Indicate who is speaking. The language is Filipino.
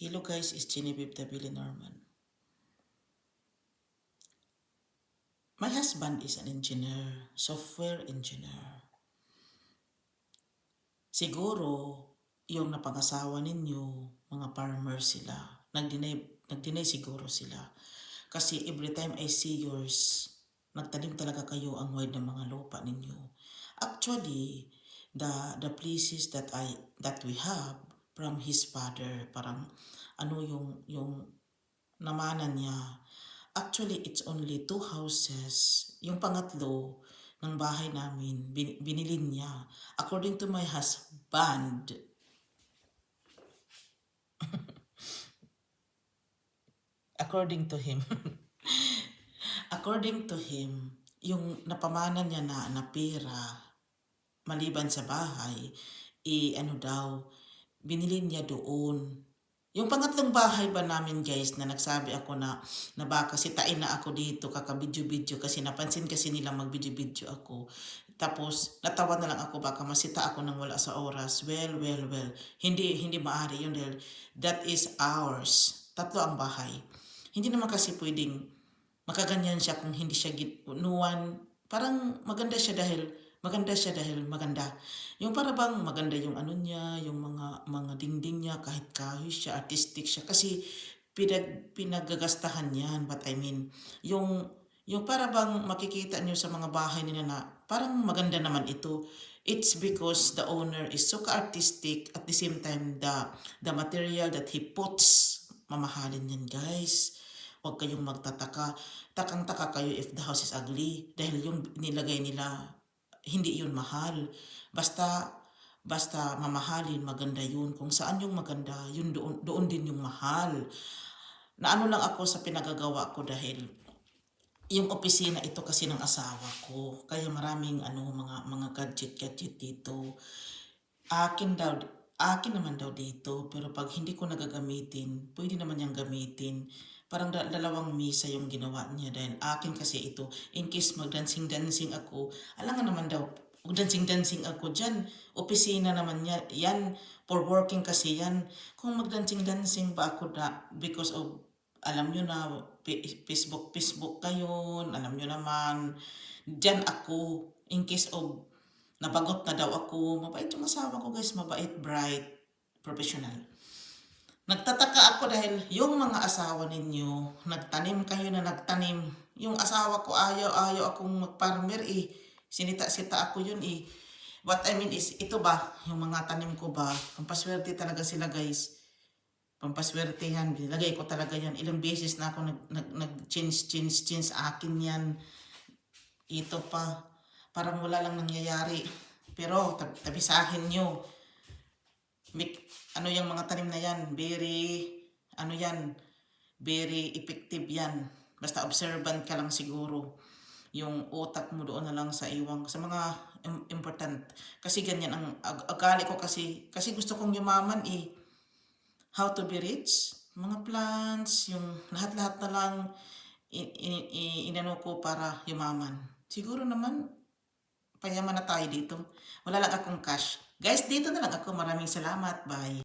Speaker 1: Hello guys, it's Genevieve Tabili Norman. My husband is an engineer, software engineer. Siguro, yung napangasawa ninyo, mga farmers sila, nagdinay siguro sila. Kasi every time I see yours, nagtanim talaga kayo ang wide ng mga lupa ninyo. Actually, the places that we have from his father, parang ano yung namanan niya. Actually, it's only 2 houses. Yung pangatlo ng bahay namin, binili niya. According to my husband, according to him, according to him, yung napamana niya na pera, maliban sa bahay, ano daw, binili niya doon. Yung pangatlong bahay ba namin guys na nagsabi ako na baka sitain na ako dito kakabidyo-bidyo kasi napansin kasi nila magbidyo-bidyo ako. Tapos natawa na lang ako baka masita ako nang wala sa oras. Well. Hindi maaari yun dahil that is ours. 3 ang bahay. Hindi naman kasi pwedeng makaganyan siya kung hindi siya ginuwan. Parang maganda siya dahil maganda. Yung para bang maganda yung ano niya, yung mga dingding niya, kahit kahoy siya, artistic siya. Kasi pinagagastahan yan. But I mean, yung para bang makikita niyo sa mga bahay nila na parang maganda naman ito. It's because the owner is so artistic at the same time the material that he puts, mamahalin yan guys. Huwag kayong magtataka. Takang-taka kayo if the house is ugly. Dahil yung nilagay nila, hindi yun mahal. Basta mamahalin, maganda yun. Kung saan yung maganda, yun doon din yung mahal. Naano lang ako sa pinagagawa ko dahil yung opisina ito kasi ng asawa ko. Kaya maraming mga gadget dito. Akin naman daw dito, pero pag hindi ko nagagamitin, pwede naman niyang gamitin. Parang dalawang misa yung ginawa niya dahil akin kasi ito. In case magdancing ako, alam nga naman daw, magdancing ako dyan. Opisina naman niya, yan, for working kasi yan. Kung magdancing ba ako because of, alam nyo na, Facebook kayo, alam nyo naman, dyan ako, in case of, nabagot na daw ako. Mabait yung asawa ko guys. Mabait, bright, professional. Nagtataka ako dahil yung mga asawa ninyo, nagtanim kayo na nagtanim. Yung asawa ko ayaw akong mag-farmer eh. Sinita-sita ako yun eh. What I mean is, ito ba, yung mga tanim ko ba, pampaswerte talaga sila guys. Pampaswerte yan. Nilagay ko talaga yan. Ilang beses na ako nag-change akin yan. Ito pa. Parang wala lang nangyayari. Pero tabisahin nyo. Ano yung mga tanim na yan? Very effective yan. Basta observant ka lang siguro. Yung utak mo doon na lang sa iwang. Sa mga important. Kasi ganyan ang agali ko kasi gusto kong yumaman eh. How to be rich? Mga plants, yung lahat-lahat na lang inano ko para yumaman. Siguro naman, payaman na tayo dito. Wala lang akong cash. Guys, dito na lang ako. Maraming salamat. Bye.